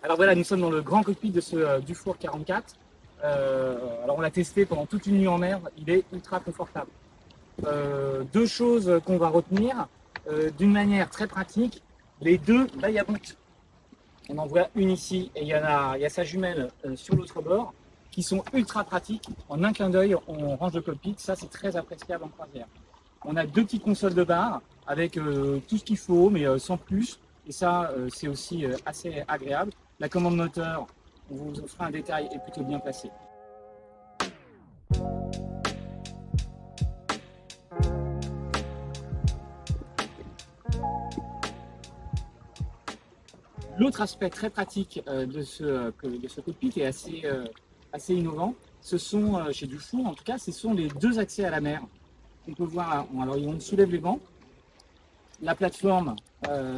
Alors voilà, nous sommes dans le grand cockpit de ce Dufour 44. Alors on l'a testé pendant toute une nuit en mer, il est ultra confortable. Deux choses qu'on va retenir, d'une manière très pratique, les deux vagabondes. On en voit une ici et il y a sa jumelle sur l'autre bord, qui sont ultra pratiques. En un clin d'œil, on range le cockpit, ça c'est très appréciable en croisière. On a deux petites consoles de bar avec tout ce qu'il faut, mais sans plus. Et ça, c'est aussi assez agréable. La commande moteur, on vous offre un détail, est plutôt bien placée. L'autre aspect très pratique de ce cockpit est assez innovant. Ce sont, chez Dufour en tout cas, ce sont les deux accès à la mer. On peut voir, alors on soulève les bancs, la plateforme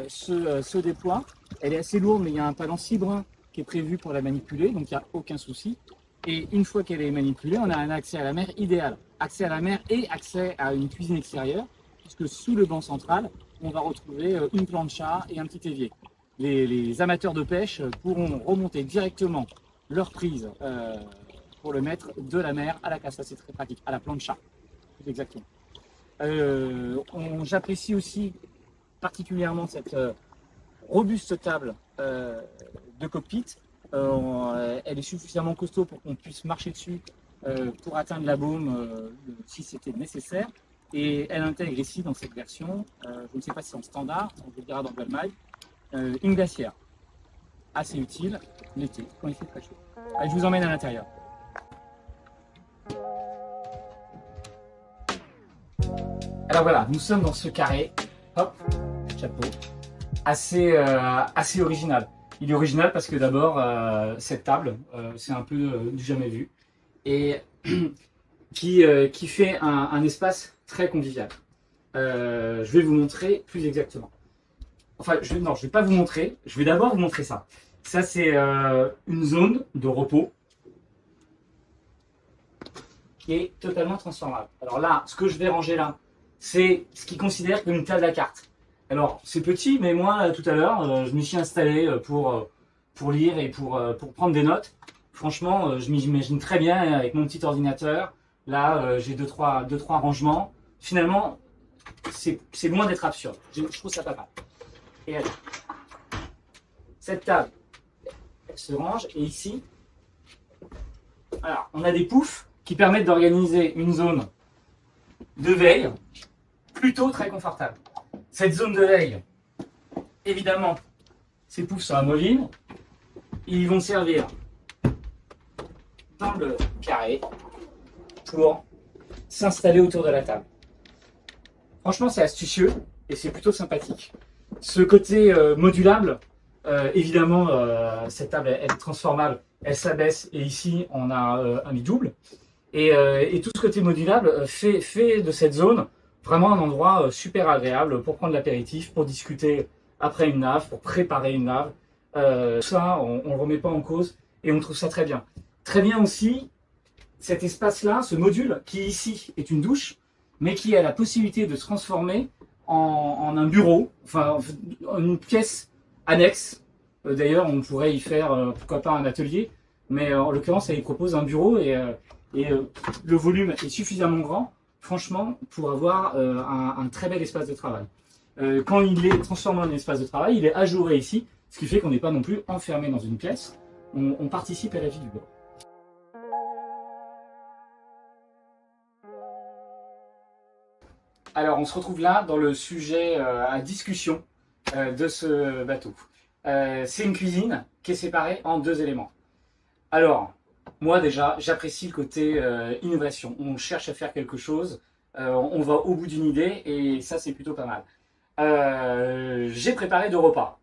se déploie, elle est assez lourde mais il y a un palan cibrun qui est prévu pour la manipuler, donc il n'y a aucun souci. Et une fois qu'elle est manipulée, on a un accès à la mer idéal. Accès à la mer et accès à une cuisine extérieure, puisque sous le banc central, on va retrouver une plancha et un petit évier. Les amateurs de pêche pourront remonter directement leur prise pour le mettre de la mer à la casse. Ça, c'est très pratique, à la plancha, plus exactement. J'apprécie aussi particulièrement cette robuste table de cockpit. Elle est suffisamment costaud pour qu'on puisse marcher dessus pour atteindre la baume si c'était nécessaire. Et elle intègre ici dans cette version, je ne sais pas si c'est en standard, on vous le dira dans Gualmail, une glacière. Assez utile l'été quand il fait très chaud. Allez, je vous emmène à l'intérieur. Alors voilà, nous sommes dans ce carré, hop, chapeau, assez original. Il est original parce que d'abord, cette table, c'est un peu du jamais vu, et qui fait un espace très convivial. Je vais vous montrer plus exactement. Enfin, non, je ne vais pas vous montrer, je vais d'abord vous montrer ça. Ça, c'est une zone de repos qui est totalement transformable. Alors là, ce que je vais ranger là, c'est ce qu'ils considèrent comme une table à cartes. Alors, c'est petit, mais moi, tout à l'heure, je m'y suis installé pour lire et pour prendre des notes. Franchement, je m'imagine très bien avec mon petit ordinateur. Là, j'ai deux, trois rangements. Finalement, c'est loin d'être absurde. Je trouve ça pas mal. Et allez, cette table, elle se range. Et ici, alors, on a des poufs qui permettent d'organiser une zone de veille plutôt très confortable. Cette zone de veille, évidemment, ces poufs sont amovibles. Ils vont servir dans le carré pour s'installer autour de la table. Franchement, c'est astucieux et c'est plutôt sympathique. Ce côté modulable, évidemment, cette table elle est transformable, elle s'abaisse et ici on a un lit double. Et tout ce côté modulable fait de cette zone vraiment un endroit super agréable pour prendre l'apéritif, pour discuter après une nave, pour préparer une nave. Ça, on ne le remet pas en cause et on trouve ça très bien. Très bien aussi, cet espace-là, ce module, qui ici est une douche, mais qui a la possibilité de se transformer en un bureau, enfin une pièce annexe. D'ailleurs, on pourrait y faire, pourquoi pas, un atelier, mais en l'occurrence, elle y propose un bureau et le volume est suffisamment grand, franchement, pour avoir un très bel espace de travail. Quand il est transformé en espace de travail, il est ajouré ici, ce qui fait qu'on n'est pas non plus enfermé dans une pièce, on participe à la vie du bureau. Alors, on se retrouve là dans le sujet à discussion de ce bateau. C'est une cuisine qui est séparée en deux éléments. Alors, moi déjà, j'apprécie le côté innovation. On cherche à faire quelque chose, on va au bout d'une idée et ça, c'est plutôt pas mal. J'ai préparé 2 repas.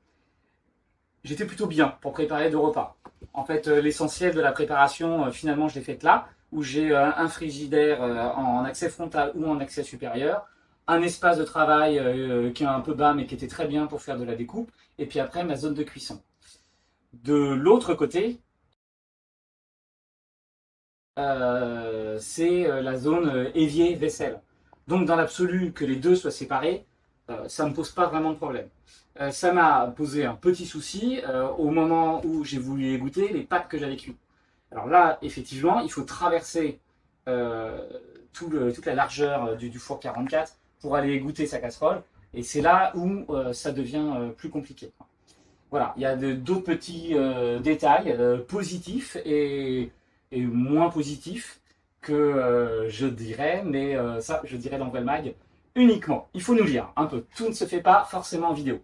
J'étais plutôt bien pour préparer 2 repas. En fait, l'essentiel de la préparation, finalement, je l'ai faite là, où j'ai un frigidaire en accès frontal ou en accès supérieur, un espace de travail qui est un peu bas mais qui était très bien pour faire de la découpe, et puis après ma zone de cuisson. De l'autre côté, c'est la zone évier vaisselle. Donc dans l'absolu que les deux soient séparés, ça ne me pose pas vraiment de problème. Ça m'a posé un petit souci au moment où j'ai voulu égoutter les pâtes que j'avais cuites. Alors là, effectivement, il faut traverser toute la largeur du four 44 pour aller égoutter sa casserole. Et c'est là où ça devient plus compliqué. Voilà, il y a d'autres petits détails positifs et moins positifs que je dirais, mais ça, je dirais dans Wellmag uniquement. Il faut nous lire un peu. Tout ne se fait pas forcément en vidéo.